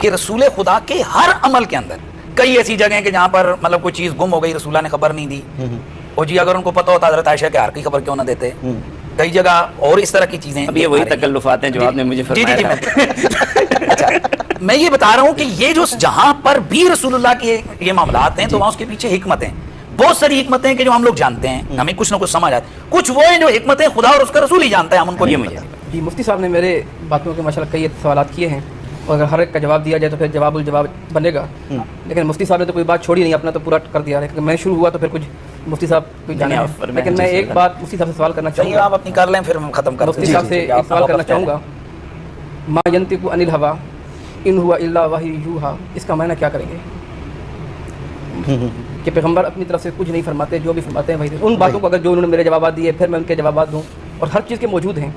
کہ رسول خدا کے ہر عمل کے اندر کئی ایسی جگہیں ہیں کہ جہاں پر مطلب کوئی چیز گم ہو گئی، رسولہ نے خبر نہیں دی، اور جی اگر ان کو پتہ ہوتا حضرت عائشہ کے ہر کی خبر کیوں نہ دیتے. کئی جگہ اور اس طرح کی چیزیں. اب یہ وہی تکلفات ہیں جو آپ نے مجھے فرمایا. اچھا، میں یہ بتا رہا ہوں کہ یہ جو جہاں پر بھی رسول اللہ کے یہ معاملات ہیں تو وہاں اس کے پیچھے حکمت ہیں، بہت ساری حکمتیں ہیں کہ جو ہم لوگ جانتے ہیں، ہمیں کچھ نہ کچھ سمجھ آتا ہے. کچھ وہ ہیں جو حکمتیں خدا اور اس کا رسول ہی جانتا ہے، ہم ان کو نہیں. جی مفتی صاحب نے میرے باتوں کے ماشاءاللہ کئی سوالات کیے ہیں، اور اگر ہر ایک کا جواب دیا جائے تو پھر جواب الجواب بنے گا، لیکن مفتی صاحب نے تو کوئی بات چھوڑی نہیں، اپنا تو پورا کر دیا. لیکن میں شروع ہوا تو پھر کچھ مفتی صاحب کوئی جانے، لیکن میں ایک بات مفتی صاحب سے سوال کرنا چاہوں گا. آپ اپنی کر لیں پھر ختم کر. مفتی صاحب سے ایک سوال کرنا چاہوں گا، ما ینطق عن الہویٰ ان ہوا الا وحی یوحیٰ، اس کا معنی کیا کریں گے؟ کہ پیغمبر اپنی طرف سے کچھ نہیں فرماتے، جو بھی فرماتے ہیں وہی. ان باتوں کو اگر جو انہوں نے میرے جوابات دیے پھر میں ان کے جوابات دوں، اور ہر چیز کے موجود ہیں.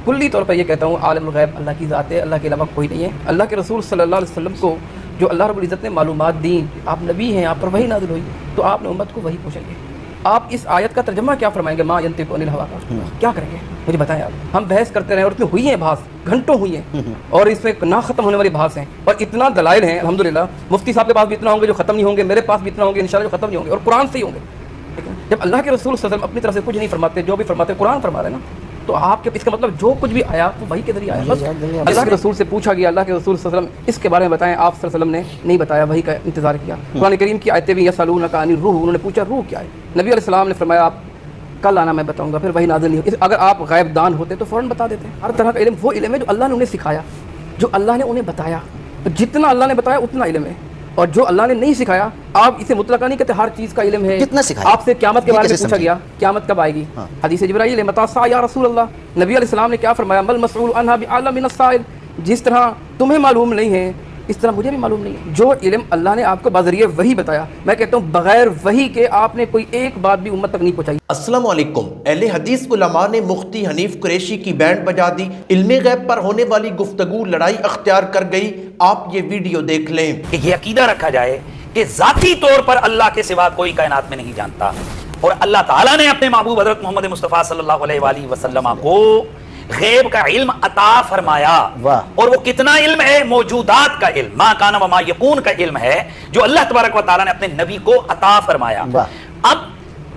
کلی طور پر یہ کہتا ہوں عالم الغیب اللہ کی ذات ہے، اللہ کے علاوہ کوئی نہیں ہے. اللہ کے رسول صلی اللہ علیہ وسلم کو جو اللہ رب العزت نے معلومات دیں، آپ نبی ہیں، آپ پر وحی نازل ہوئی، تو آپ نے امت کو وہی پوچھیں گے. آپ اس آیت کا ترجمہ کیا فرمائیں گے؟ ما ینطق عن الہویٰ کا کیا کریں گے مجھے بتائیں آپ. ہم بحث کرتے رہے اور اس میں ہوئی ہیں بحث، گھنٹوں ہوئی ہیں، اور اس میں نہ ختم ہونے والی بحث ہیں، اور اتنا دلائل ہیں الحمدللہ. مفتی صاحب کے پاس بھی اتنا ہوں گے جو ختم نہیں ہوں گے، میرے پاس بھی اتنا ہوں گے انشاءاللہ جو ختم نہیں ہوں گے، اور قرآن سے ہی ہوں گے. جب اللہ کے رسول صلی اللہ علیہ وسلم اپنی طرف سے کچھ نہیں فرماتے، جو بھی فرماتے قرآن فرما رہے ہیں نا، تو آپ کے اس کا مطلب جو کچھ بھی آیا وہ وحی کے ذریعے آیا. بس اللہ کے رسول سے پوچھا گیا، اللہ کے رسول صلی اللہ علیہ وسلم اس کے بارے میں بتائیں، آپ صلی اللہ علیہ وسلم نے نہیں بتایا، وحی کا انتظار کیا. قرآن کریم کی آیتیں بھی یسألونک عن الروح، انہوں نے پوچھا روح کیا ہے. نبی علیہ السلام نے فرمایا آپ کل آنا میں بتاؤں گا، پھر وہی نازل نہیں. اگر آپ غیب دان ہوتے تو فوراً بتا دیتے. ہر طرح کا علم وہ علم ہے جو اللہ نے انہیں سکھایا، جو اللہ نے انہیں بتایا. جتنا اللہ نے بتایا اتنا علم ہے، اور جو اللہ نے نہیں سکھایا آپ اسے مطلقہ نہیں کہتے ہر چیز کا علم ہے. کتنا سکھایا؟ آپ سے قیامت کے بارے میں پوچھا گیا، قیامت کب آئے گی؟ حدیث جبرائیل متی الساعہ یا رسول اللہ. نبی علیہ السلام نے کیا فرمایا؟ مل مسئول عنہا بعلم من السائل، جس طرح تمہیں معلوم نہیں ہے اس طرح مجھے بھی معلوم نہیں ہے. جو علم اللہ نے آپ کو بذریعہ وحی بتایا، میں کہتا ہوں بغیر وحی کے آپ نے کوئی ایک بات بھی امت تک نہیں پہنچائی. السلام علیکم. اہل حدیث علماء نے مفتی حنیف قریشی کی بینڈ بجا دی. علم غیب پر ہونے والی گفتگو لڑائی اختیار کر گئی. آپ یہ ویڈیو دیکھ لیں. کہ یہ عقیدہ رکھا جائے کہ ذاتی طور پر اللہ کے سوا کوئی کائنات میں نہیں جانتا، اور اللہ تعالیٰ نے اپنے محبوب حضرت محمد مصطفیٰ صلی اللہ علیہ وآلہ وسلم کو غیب کا علم عطا فرمایا. اور وہ کتنا علم ہے؟ موجودات کا علم، ما کان و ما یکون کا علم ہے جو اللہ تبارک و تعالیٰ نے اپنے نبی کو عطا فرمایا. اب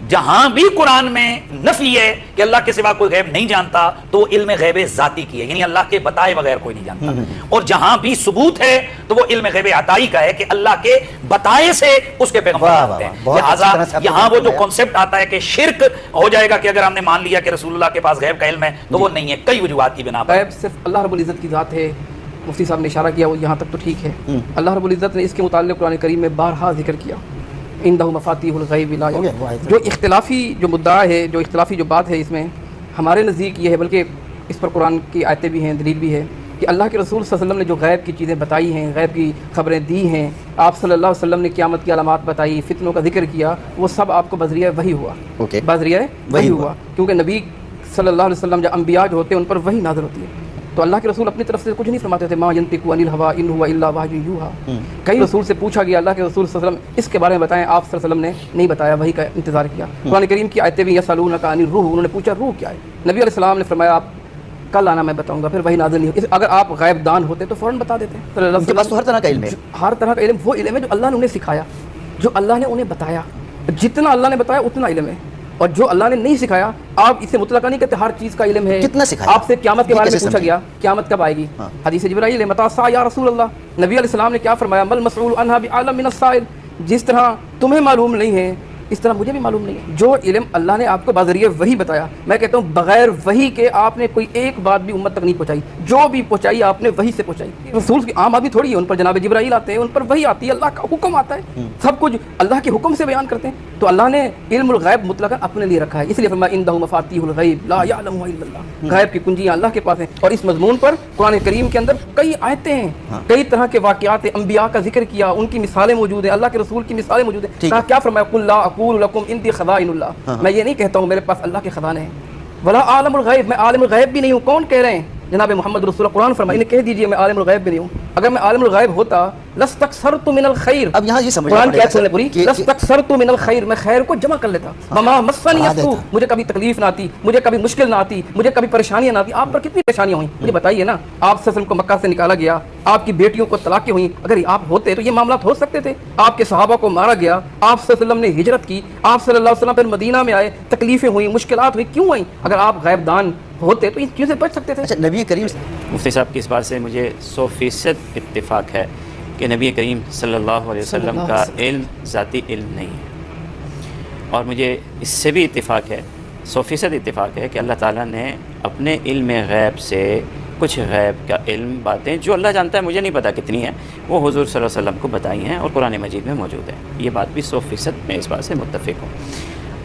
جہاں بھی قرآن میں نفی ہے کہ اللہ کے سوا کوئی غیب نہیں جانتا تو وہ علم غیب ذاتی کی ہے، یعنی اللہ کے بتائے بغیر کوئی نہیں جانتا. اور جہاں بھی ثبوت ہے تو وہ علم غیب عطائی کا ہے کہ اللہ کے بتائے سے اس کے پیغمبر جانتے ہیں. لہٰذا یہاں وہ جو کانسیپٹ آتا ہے کہ شرک ہو جائے گا کہ اگر ہم نے مان لیا کہ رسول اللہ کے پاس غیب کا علم ہے، تو وہ نہیں ہے کئی وجوہات کی بنا پر. غیب صرف اللہ رب العزت کی ذات ہے. مفتی صاحب نے اشارہ کیا وہ یہاں تک تو ٹھیک ہے. اللہ رب العزت نے اس کے متعلق قرآن کریم میں بارہا ذکر کیا، عندہ مفاتیح الغیب لا یعلمها. جو اختلافی جو مدعا ہے، جو اختلافی جو بات ہے، اس میں ہمارے نزدیک یہ ہے، بلکہ اس پر قرآن کی آیتیں بھی ہیں، دلیل بھی ہے کہ اللہ کے رسول صلی اللہ علیہ وسلم نے جو غیب کی چیزیں بتائی ہیں، غیب کی خبریں دی ہیں، آپ صلی اللہ علیہ وسلم نے قیامت کی علامات بتائی، فتنوں کا ذکر کیا، وہ سب آپ کو بذریعہ وحی ہوا. بذریعہ وحی ہوا، کیونکہ نبی صلی اللہ علیہ وسلم جو انبیاء جو ہوتے ہیں ان پر وحی نازل ہوتی ہے. تو اللہ کے رسول اپنی طرف سے کچھ نہیں فرماتے تھے. ما ینطق عن الہویٰ ان ہوا الا وحی یوحیٰ. کئی رسول سے پوچھا گیا، اللہ کے رسول صلی اللہ علیہ وسلم اس کے بارے میں بتائیں، آپ صلی اللہ علیہ وسلم نے نہیں بتایا، وحی کا انتظار کیا. قرآن کریم کی آیتیں بھی یسألونک عن الروح، انہوں نے پوچھا روح کیا ہے. نبی علیہ السلام نے فرمایا آپ کل آنا میں بتاؤں گا، پھر وحی نازل نہیں ہوئی. اگر آپ غیب دان ہوتے تو فوراً بتا دیتے. ان کے پاس تو ہر طرح کا علم ہے. ہر طرح کا علم وہ علم ہے جو اللہ نے انہیں سکھایا، جو اللہ نے انہیں بتایا. جتنا اللہ نے بتایا اتنا علم ہے، اور جو اللہ نے نہیں سکھایا آپ اسے مطلقہ نہیں کہتے ہر چیز کا علم ہے. کتنا سکھایا؟ آپ سے قیامت کے بارے میں پوچھا گیا، قیامت کب آئے گی؟ حدیث جبرائیل متی الساعہ یا رسول اللہ. نبی علیہ السلام نے کیا فرمایا؟ مل مسئول عنہا بعلم من السائل، جس طرح تمہیں معلوم نہیں ہے اس طرح مجھے بھی معلوم نہیں ہے. جو علم اللہ نے آپ کو بذریعہ وحی بتایا، میں کہتا ہوں بغیر وحی کے آپ نے کوئی ایک بات بھی امت تک نہیں پہنچائی. جو بھی پہنچائی آپ نے وحی سے پہنچائی. رسول کی عام آدمی تھوڑی ہے، ان پر جناب جبرائیل آتے ہیں، ان پر وحی آتی ہے، اللہ کا حکم آتا ہے، سب کچھ اللہ کے حکم سے بیان کرتے ہیں. تو تو اللہ نے علم الغیب مطلقاً اپنے لیے رکھا ہے، اس لیے فرمایا اندہ مفاتیح الغیب لا یعلمها الا اللہ، غیب کی کنجیاں اللہ کے پاس ہیں. اور اس مضمون پر قرآن کریم کے اندر کئی آیتیں ہیں، کئی طرح کے واقعات انبیاء کا ذکر کیا، ان کی مثالیں موجود ہیں، اللہ کے رسول کی مثالیں موجود ہیں. کہا کیا فرمایا قل لا اقول لکم عندی خزائن اللہ، میں یہ نہیں کہتا ہوں میرے پاس اللہ کے خزانے ہیں، ولا عالم الغیب، میں عالم الغیب بھی نہیں ہوں. کون کہہ رہے ہیں؟ جناب محمد رسول اللہ. قرآن فرمایا انہیں کہہ دیجئے میں عالم الغیب بھی نہیں ہوں. اگر میں عالم الغیب ہوتا لستکثرت من الخیر، اب یہاں یہ سمجھنا قرآن پڑے کیا گا سنیں پوری، لستکثرت من الخیر، میں خیر کو جمع کر لیتا. وما مسنی السوء، مجھے کبھی تکلیف نہ آتی، مجھے کبھی مشکل نہ آتی، مجھے کبھی پریشانیاں نہ آتی. آپ پر کتنی پریشانیاں ہوئیں مجھے بتائیے نا. آپ صلی اللہ علیہ وسلم کو مکہ سے نکالا گیا، آپ کی بیٹیوں کو طلاقیں ہوئیں، اگر آپ ہوتے تو یہ معاملات ہو سکتے تھے. آپ کے صحابہ کو مارا گیا، آپ صلی اللہ علیہ وسلم نے ہجرت کی، آپ صلی اللہ علیہ وسلم پھر مدینہ میں آئے، تکلیفیں ہوئیں، مشکلات ہوئی، کیوں آئیں؟ اگر آپ غیب دان ہوتے تو ان چیزوں سے بچ سکتے تھے. اچھا نبی کریم مفتی صاحب کی اس بات سے مجھے 100% اتفاق ہے کہ نبی کریم صلی اللہ علیہ وسلم کا علم ذاتی علم نہیں ہے، اور مجھے اس سے بھی اتفاق ہے، 100% اتفاق ہے کہ اللہ تعالیٰ نے اپنے علم غیب سے کچھ غیب کا علم باتیں جو اللہ جانتا ہے، مجھے نہیں پتہ کتنی ہیں، وہ حضور صلی اللہ علیہ وسلم کو بتائی ہیں اور قرآن مجید میں موجود ہے. یہ بات بھی 100% میں اس بات سے متفق ہوں.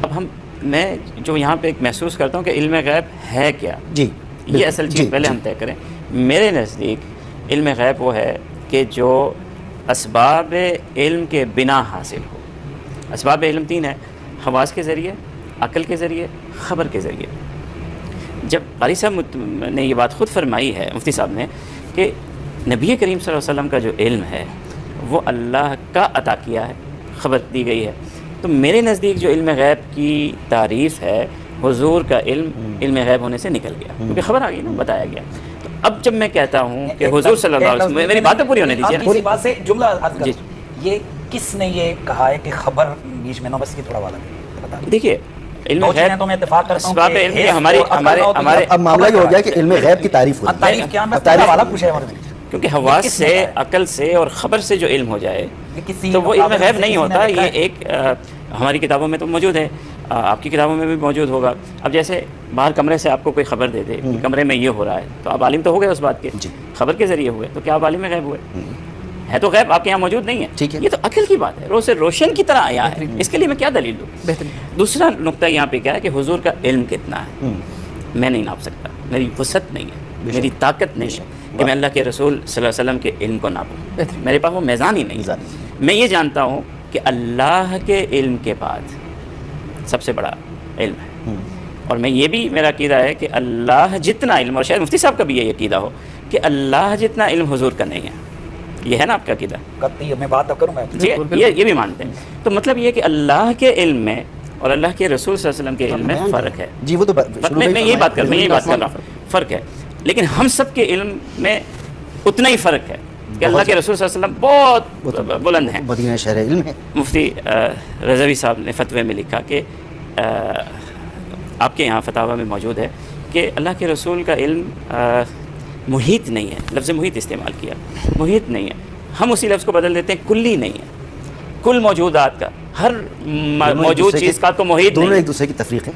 اب میں جو یہاں پہ ایک محسوس کرتا ہوں کہ علم غیب ہے کیا، جی یہ اصل چیز پہلے ہم طے کریں. میرے نزدیک علم غیب وہ ہے کہ جو اسباب علم کے بنا حاصل ہو. اسباب علم 3 ہیں، حواس کے ذریعے، عقل کے ذریعے، خبر کے ذریعے. جب قاری صاحب نے یہ بات خود فرمائی ہے مفتی صاحب نے کہ نبی کریم صلی اللہ علیہ وسلم کا جو علم ہے وہ اللہ کا عطا کیا ہے، خبر دی گئی ہے، تو میرے نزدیک جو علم غیب کی تعریف ہے حضور کا علم غیب ہونے سے نکل گیا، کیونکہ خبر آ گئی نا، بتایا گیا. تو اب جب میں کہتا ہوں کہ حضور صلی اللہ علیہ وسلم، میری بات تو پوری ہونے دیجیے. اسی بات سے جملہ عرض کر جی. یہ کس نے یہ کہا ہے کہ خبر بیچ میں نہ، بس یہ تھوڑا والا بتا دیں. دیکھیے علم دو چیزیں غیب تو میں اتفاق کرتا ہوں اسباب کہ علم کے حیث ہمارے اور عقل ہمارے اور ہمارے اب معاملہ یہ ہو گیا کہ علم غیب کی تعریف ہو رہی ہے. تعریف کیا، میں تعریف والا پوچھا ہے. کیونکہ حواس سے، عقل سے اور خبر سے جو علم ہو جائے تو وہ علم غیب نہیں ہوتا. یہ ایک ہماری کتابوں میں تو موجود ہے، آپ کی کتابوں میں بھی موجود ہوگا. اب جیسے باہر کمرے سے آپ کو کوئی خبر دے دے کہ کمرے میں یہ ہو رہا ہے، تو آپ عالم تو ہو گئے اس بات کے، خبر کے ذریعے ہوئے، تو کیا آپ عالم غیب ہوئے؟ ہے تو غیب آپ کے یہاں موجود نہیں ہے. یہ تو عقل کی بات ہے، روز روشن کی طرح آیا ہے. اس کے لیے میں کیا دلیل دوں؟ دوسرا نقطہ یہاں پہ کیا ہے کہ حضور کا علم کتنا ہے میں نہیں ناپ سکتا، میری وسعت نہیں ہے، میری طاقت نہیں ہے کہ میں اللہ کے رسول صلی اللہ علیہ وسلم کے علم کو ناپوں. میرے پاس وہ میزان ہی نہیں. میں یہ جانتا ہوں کہ اللہ کے علم کے بعد سب سے بڑا علم ہے، اور میں یہ بھی میرا عقیدہ ہے کہ اللہ جتنا علم، اور شاید مفتی صاحب کا بھی یہ عقیدہ ہو کہ اللہ جتنا علم حضور کا نہیں ہے. یہ ہے نا آپ کا عقیدہ؟ میں بات کروں گا جی، یہ بھی مانتے ہیں. تو مطلب یہ کہ اللہ کے علم میں اور اللہ کے رسول صلی اللہ علیہ وسلم کے علم میں فرق ہے. جی وہ تو میں یہی بات کر رہا ہوں، فرق ہے. لیکن ہم سب کے علم میں اتنا ہی فرق ہے کہ اللہ کے رسول صلی اللہ علیہ وسلم بہت بلند ہیں، مدینہ شہر علم ہے. مفتی رضوی صاحب نے فتوے میں لکھا کہ آپ کے یہاں فتاوی میں موجود ہے کہ اللہ کے رسول کا علم محیط نہیں ہے. لفظ محیط استعمال کیا، محیط نہیں ہے. ہم اسی لفظ کو بدل دیتے ہیں کلی نہیں ہے. کل موجودات کا، ہر موجود چیز کا تو محیط دونوں نہیں، ایک دوسرے کی تفریق ہے.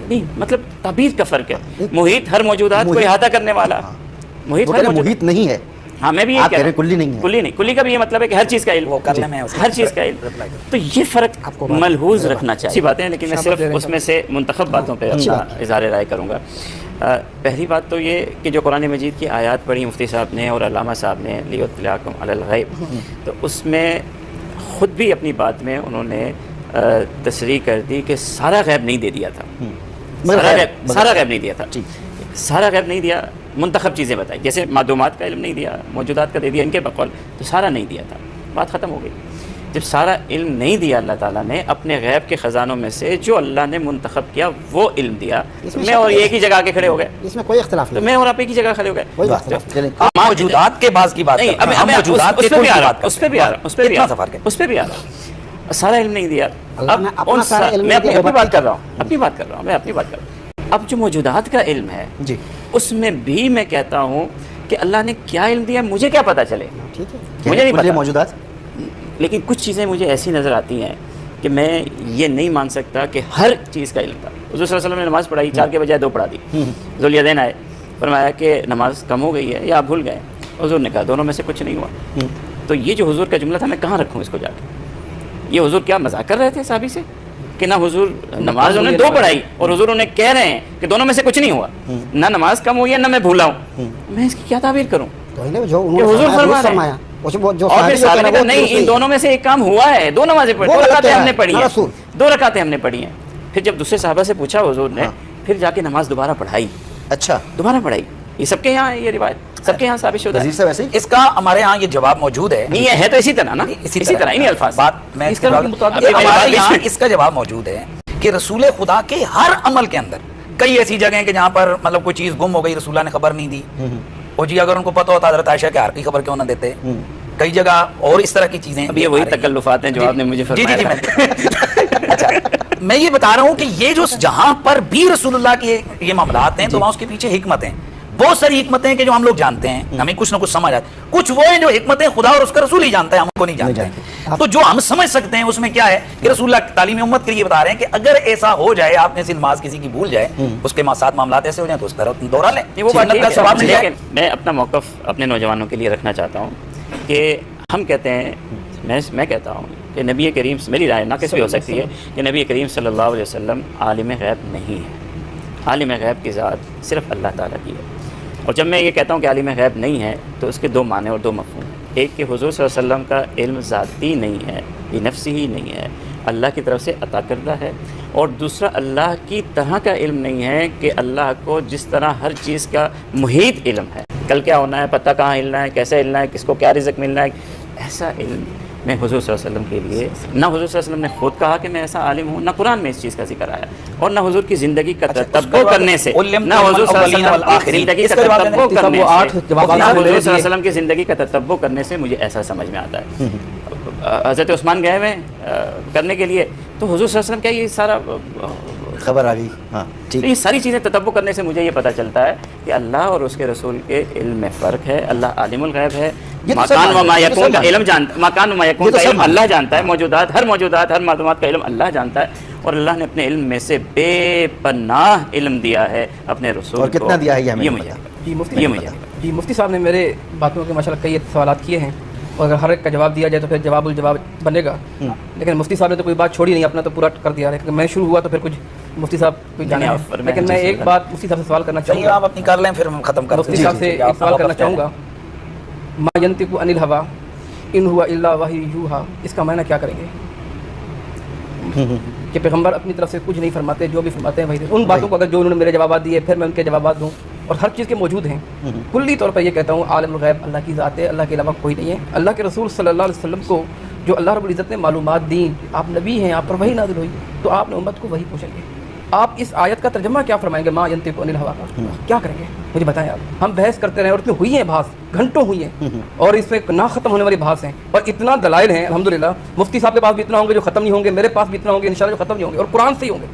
نہیں مطلب تعبیر کا فرق ہے. محیط ہر موجودات کو احاطہ کرنے والا، محیط ہر محیط نہیں ہے. ہاں میں بھی یہ آپ کہہ رہا ہوں کلی نہیں ہے. کلی نہیں، کلی کا بھی یہ مطلب ہے کہ ہر چیز کا علم، ہر چیز کا علم. تو یہ فرق ملحوظ رکھنا چاہیے. اچھی باتیں ہیں، لیکن میں صرف اس میں سے منتخب باتوں پہ اپنا اظہار رائے کروں گا. پہلی بات تو یہ کہ جو قرآن مجید کی آیات پڑھی مفتی صاحب نے اور علامہ صاحب نے لیطلعکم علی الغیب، تو اس میں خود بھی اپنی بات میں انہوں نے تصریح کر دی کہ سارا غیب نہیں دے دیا تھا. سارا غیب نہیں دیا تھا، سارا غیب نہیں دیا. منتخب چیزیں بتائی، جیسے معدومات کا علم نہیں دیا، موجودات کا دے دیا ان کے بقول، تو سارا نہیں دیا تھا. بات ختم ہو گئی. جب سارا علم نہیں دیا اللہ تعالیٰ نے، اپنے غیب کے خزانوں میں سے جو اللہ نے منتخب کیا وہ علم دیا. میں اور ایک ہی جگہ آ کے کھڑے ہو گئے، اس میں کوئی اختلاف تو میں اور آپ ایک ہی جگہ کھڑے ہو گئے. موجودات کے بعض کی بات نہیں، اب موجودات اس پہ بھی آ رہا، اس پہ بھی آ رہا، اس پہ بھی آ رہا. سارا علم نہیں دیا. اب میں اپنی بات کر رہا ہوں، اپنی بات کر رہا ہوں، میں اپنی بات کر رہا ہوں. اب جو موجودات کا علم ہے جی، اس میں بھی میں کہتا ہوں کہ اللہ نے کیا علم دیا مجھے کیا پتہ چلے، مجھے نہیں پتہ. موجودات، لیکن کچھ چیزیں مجھے ایسی نظر آتی ہیں کہ میں یہ نہیں مان سکتا کہ ہر چیز کا علم تھا. حضور صلی اللہ علیہ وسلم نے نماز پڑھائی، 4 کے بجائے 2 پڑھا دی. ذوالدین آئے، فرمایا کہ نماز کم ہو گئی ہے یا آپ بھول گئے. حضور نے کہا دونوں میں سے کچھ نہیں ہوا. تو یہ جو حضور کا جملہ تھا میں کہاں رکھوں اس کو جا کے؟ یہ حضور کیا مذاق کر رہے تھے صحابی سے؟ کہ نہ حضور نماز انہیں دو پڑھائی اور حضور انہیں کہہ رہے ہیں کہ دونوں میں سے کچھ نہیں ہوا، نہ نماز کم ہوئی ہے نہ میں بھولا ہوں، میں اس کی کیا تعبیر کروں؟ تو انہیں جو کہ انہوں حضور نے فرما رہے فرمایا ہیں اور پھر صحابہ نے کہا نہیں ان دونوں میں سے ایک کام ہوا ہے، دو نمازیں پڑھی، دو رکعتیں ہم نے پڑھی ہیں، دو رکعتیں ہم نے پڑھی ہیں۔ پھر جب دوسرے صحابہ سے پوچھا حضور نے، پھر جا کے نماز دوبارہ پڑھائی، اچھا دوبارہ پڑھائی۔ یہ سب کے یہاں یہ روایت سب کے یہاں ثابت شدہ ہے۔ نذیر صاحب ایسے ہی اس کا ہمارے ہاں یہ جواب موجود ہے، نہیں یہ ہے تو اسی طرح نا، اسی طرح انہی الفاظ بات میں اس طرح کے مطابق یہ ہمارے یہاں اس کا جواب موجود ہے کہ رسول خدا کے ہر عمل کے اندر کئی ایسی جگہیں کہ جہاں پر مطلب کوئی چیز گم ہو گئی، رسول اللہ نے خبر نہیں دی، اور جی اگر ان کو پتہ ہوتا حضرت عائشہ کے ہر کی خبر کیوں نہ دیتے، کئی جگہ اور اس طرح کی چیزیں۔ اب یہ وہی تکلفات ہیں جو آپ نے مجھے فرمایا۔ اچھا میں یہ بتا رہا ہوں کہ یہ جو جہاں پر بھی رسول اللہ کے یہ معاملات ہیں تو وہاں اس کے پیچھے حکمت ہیں، بہت ساری حکمتیں ہیں کہ جو ہم لوگ جانتے ہیں، ہمیں کچھ نہ کچھ سمجھ آتی، کچھ وہ ہیں جو حکمتیں خدا اور اس کا رسول ہی جانتا ہے، ہم کو نہیں جانتے ہیں۔ تو جو ہم سمجھ سکتے ہیں اس میں کیا ہے کہ رسول اللہ تعلیم امت کے لیے بتا رہے ہیں کہ اگر ایسا ہو جائے، آپ میں سے نماز کسی کی بھول جائے، اس کے ساتھ معاملات ایسے ہو جائیں تو اس طرح دوہرا لیں، وہ بات سنت کا ثواب مل جائے۔ لیکن میں اپنا موقف اپنے نوجوانوں کے لیے رکھنا چاہتا ہوں کہ ہم کہتے ہیں، میں کہتا ہوں کہ نبی کریم، میری رائے ناقص بھی ہو سکتی ہے، کہ نبی کریم صلی اللہ علیہ وسلم عالم غیب نہیں ہے، عالم غیب کی ذات صرف اللہ تعالیٰ کی ہے۔ اور جب میں یہ کہتا ہوں کہ عالم غیب نہیں ہے تو اس کے دو معنی اور دو مفہوم، ایک کہ حضور صلی اللہ علیہ وسلم کا علم ذاتی نہیں ہے، یہ نفسی ہی نہیں ہے، اللہ کی طرف سے عطا کردہ ہے، اور دوسرا اللہ کی طرح کا علم نہیں ہے کہ اللہ کو جس طرح ہر چیز کا محیط علم ہے، کل کیا ہونا ہے، پتہ کہاں ہلنا ہے، کیسے ہلنا ہے، کس کو کیا رزق ملنا ہے، ایسا علم میں حضور صلی اللہ علیہ وسلم کے لیے، نہ حضور صلی اللہ علیہ وسلم نے خود کہا کہ میں ایسا عالم ہوں، نہ قرآن میں اس چیز کا ذکر آیا، اور نہ حضور کی زندگی کا تتبع کرنے سے، نہ حضور صلی اللہ علیہ وسلم کی زندگی کا تتبع کرنے سے، نہ حضور صلی اللہ علیہ وسلم کی زندگی کا تتبع کرنے سے مجھے ایسا سمجھ میں آتا ہے۔ حضرت عثمان گئے ہوئے کرنے کے لیے تو حضور صلی اللہ علیہ وسلم کیا یہ سارا خبر آ گئی، ہاں ٹھیک، یہ ساری چیزیں تتبع کرنے سے مجھے یہ پتہ چلتا ہے کہ اللہ اور اس کے رسول کے علم میں فرق ہے، اللہ عالم الغیب ہے، مکان و ما یکون کا علم جانتا، مکان و ما یکون کا علم اللہ جانتا ہے، موجودات ہر معلومات کا علم اللہ جانتا ہے، اور اللہ نے اپنے علم میں سے بے پناہ علم دیا ہے اپنے رسول کو، اور کتنا دیا ہے یہ ہمیں مجھے جی مفتی صاحب نے میرے باتوں کے ماشاءاللہ کئی سوالات کیے ہیں، اور اگر ہر ایک کا جواب دیا جائے تو پھر جواب الجواب بنے گا، لیکن مفتی صاحب نے تو کوئی بات چھوڑی نہیں، اپنا تو پورا کر دیا، لیکن میں شروع ہوا تو پھر کچھ مفتی صاحب کوئی جانے، لیکن میں ایک بات مفتی صاحب سے سوال کرنا چاہوں گا، آپ اپنی کر لیں پھر ہم ختم کرتے ہیں۔ مفتی صاحب سے ایک سوال کرنا چاہوں گا، ما ینطق عن الہوی ان ہوا الا وحی یوحی، اس کا معنی کیا کریں گے کہ پیغمبر اپنی طرف سے کچھ نہیں فرماتے، جو بھی فرماتے ہیں وہی، ان باتوں کو اگر جو انہوں نے میرے جوابات دیے پھر میں ان کے جوابات دوں اور ہر چیز کے موجود ہیں، کلی طور پر یہ کہتا ہوں عالم الغیب اللہ کی ذات ہے، اللہ کے علاوہ کوئی نہیں ہے، اللہ کے رسول صلی اللہ علیہ وسلم کو جو اللہ رب العزت نے معلومات دیں، آپ نبی ہیں، آپ پر وحی نازل ہوئی، تو آپ نے امت کو وہی پوچھیں گے، آپ اس آیت کا ترجمہ کیا فرمائیں گے، ما ینطق عن الہوی کا کیا کریں گے مجھے بتائیں آپ؟ ہم بحث کرتے رہے اور اتنی ہوئی ہیں بحث، گھنٹوں ہوئی ہیں، اور اس میں نہ ختم ہونے والی بحث ہیں، اور اتنا دلائل ہیں الحمدللہ، مفتی صاحب کے پاس بھی اتنا ہوں گے جو ختم نہیں ہوں گے، میرے پاس بھی اتنا ہوں گے انشاءاللہ جو ختم نہیں ہوں گے، اور قرآن سے ہی ہوں گے۔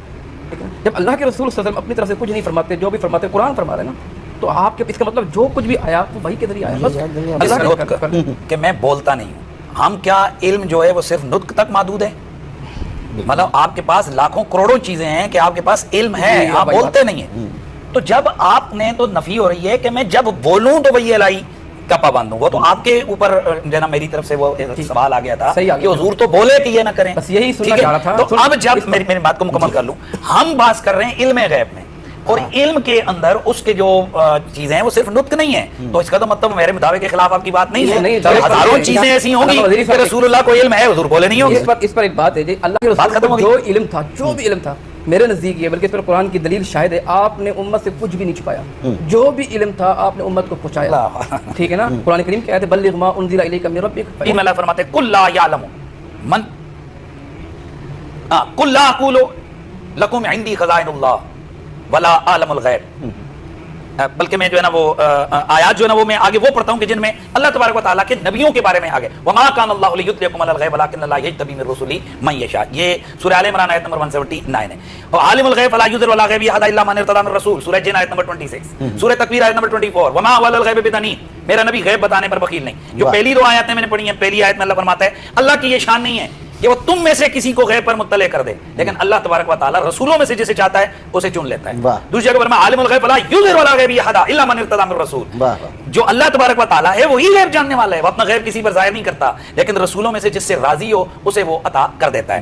جب اللہ کے رسول صلی اللہ علیہ وسلم اپنی طرف سے کچھ نہیں فرماتے، جو بھی فرماتے قرآن فرما رہے ہیں نا، تو آپ کے اس کا مطلب جو کچھ بھی آیا وہ وہی کے ذریعے آیا، بس اللہ کہ میں بولتا نہیں ہوں، ہم کیا علم جو ہے وہ صرف نطق تک محدود ہے؟ مطلب آپ کے پاس لاکھوں کروڑوں چیزیں ہیں کہ آپ کے پاس علم ہے، آپ بولتے نہیں ہیں، تو جب آپ نے تو نفی ہو رہی ہے کہ میں جب بولوں تو وہی الہی کا پابند ہوں، وہ تو آپ کے اوپر جو نا میری طرف سے وہ سوال آ گیا تھا کہ حضور تو بولے کہ یہ نہ کریں، بس یہی سننا چاہ رہا تھا۔ تو اب جب میری بات کو مکمل کر لوں، ہم بات کر رہے ہیں علم غیب میں، اور علم کے اندر اس کے جو چیزیں ہیں وہ صرف نطق نہیں ہے، تو اس کا تو مطلب میرے مطابق کے خلاف آپ کی بات نہیں ہے، ہزاروں چیزیں ایسی ہوں گی کہ رسول اللہ کو علم ہے، حضور بولے نہیں ہوں گے۔ اس پر ایک بات ہے جی، اللہ کے رسول کو جو علم تھا، جو بھی علم تھا میرے نزدیک یہ، بلکہ اس پر قرآن کی دلیل شاہد ہے، آپ نے امت سے کچھ بھی نہیں چھپایا، جو بھی علم تھا آپ نے امت کو پہنچایا، ٹھیک ہے نا؟ قرآن کریم کہتے ہیں بلغ ما انزل الیک من ربک، اللہ فرماتے ہیں قل لا یعلم من قل لا اقول لکم عندی خزائن اللہ ولا عالم الغیب، بلکہ میں جو ہے نا وہ آیات جو ہے نا وہ میں آگے وہ پڑھتا ہوں کہ جن میں اللہ تبارک و تعالیٰ کے نبیوں کے بارے میں آگے وما کان اللہ لیطلعکم علی الغیب ولکن اللہ یجتبی من رسلہ من یشاء، یہ سورہ آل عمران آیت نمبر 179 ہے، اور عالم الغیب فلا یظہر علی غیبہ احدا الا من ارتضی من رسول، سورہ جن آیت نمبر 26، سورہ تکویر آیت نمبر 24، وما هو علی الغیب بضنین، میرا نبی غیب بتانے پر بخیل نہیں۔ جو پہلی دو آیاتیں میں نے پڑھی ہیں، پہلی آیت میں اللہ فرماتا ہے اللہ کی یہ شان نہیں ہے کہ وہ تم میں سے کسی کو غیب پر مطلع کر دے، لیکن اللہ تبارک و تعالیٰ رسولوں میں سے جسے چاہتا ہے اسے چن لیتا ہے۔ دوسری جگہ پر میں عالم الغیب فلا یظہر علی غیبہ احدا الا من ارتضی من رسول، جو اللہ تبارک و تعالیٰ ہے وہی غیب جاننے والا ہے، وہ اپنا غیب کسی پر ظاہر نہیں کرتا، لیکن رسولوں میں سے جس سے راضی ہو اسے وہ عطا کر دیتا ہے۔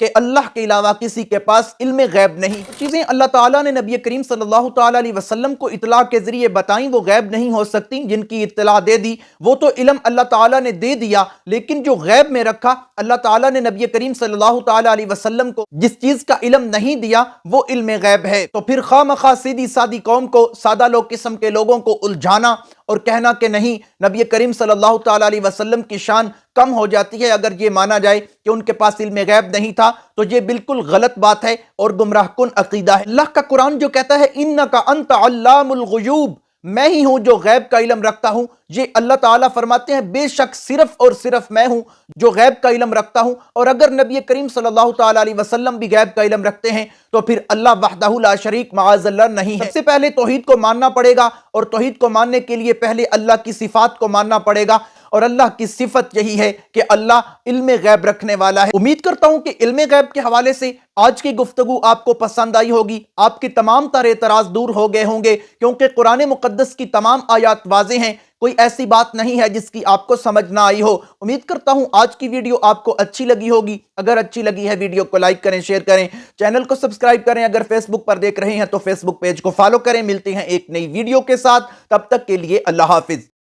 کہ اللہ کے علاوہ کسی کے پاس علم غیب نہیں. چیزیں اللہ تعالیٰ نے نبی کریم صلی اللہ تعالیٰ علیہ وسلم کو اطلاع کے ذریعے بتائیں وہ غیب نہیں ہو سکتی. جن کی اطلاع دے دی وہ تو علم اللہ تعالیٰ نے دے دیا، لیکن جو غیب میں رکھا اللہ تعالیٰ نے نبی کریم صلی اللہ تعالیٰ علیہ وسلم کو جس چیز کا علم نہیں دیا وہ علم غیب ہے. تو پھر خواہ مخواہ سیدھی سادی قوم کو، سادہ لوگ قسم کے لوگوں کو الجھانا اور کہنا کہ نہیں نبی کریم صلی اللہ تعالیٰ علیہ وسلم کی شان کم ہو جاتی ہے اگر یہ مانا جائے کہ ان کے پاس علم غیب نہیں تھا، تو یہ بالکل غلط بات ہے اور گمراہ کن عقیدہ ہے. اللہ کا قرآن جو کہتا ہے اِنَّكَ أَنْتَ عَلَّامُ الْغُيُوبِ، میں ہی ہوں جو غیب کا علم رکھتا ہوں، یہ اللہ تعالیٰ فرماتے ہیں بے شک صرف اور صرف میں ہوں جو غیب کا علم رکھتا ہوں. اور اگر نبی کریم صلی اللہ تعالیٰ علیہ وسلم بھی غیب کا علم رکھتے ہیں تو پھر اللہ وحدہ لا شریک معاذ اللہ نہیں ہے. سب سے پہلے توحید کو ماننا پڑے گا، اور توحید کو ماننے کے لیے پہلے اللہ کی صفات کو ماننا پڑے گا، اور اللہ کی صفت یہی ہے کہ اللہ علم غیب رکھنے والا ہے. امید کرتا ہوں کہ علم غیب کے حوالے سے آج کی گفتگو آپ کو پسند آئی ہوگی، آپ کی تمام تر اعتراض دور ہو گئے ہوں گے، کیونکہ قرآن مقدس کی تمام آیات واضح ہیں، کوئی ایسی بات نہیں ہے جس کی آپ کو سمجھ نہ آئی ہو. امید کرتا ہوں آج کی ویڈیو آپ کو اچھی لگی ہوگی. اگر اچھی لگی ہے ویڈیو کو لائک کریں، شیئر کریں، چینل کو سبسکرائب کریں. اگر فیس بک پر دیکھ رہے ہیں تو فیس بک پیج کو فالو کریں. ملتے ہیں ایک نئی ویڈیو کے ساتھ، تب تک کے لیے اللہ حافظ.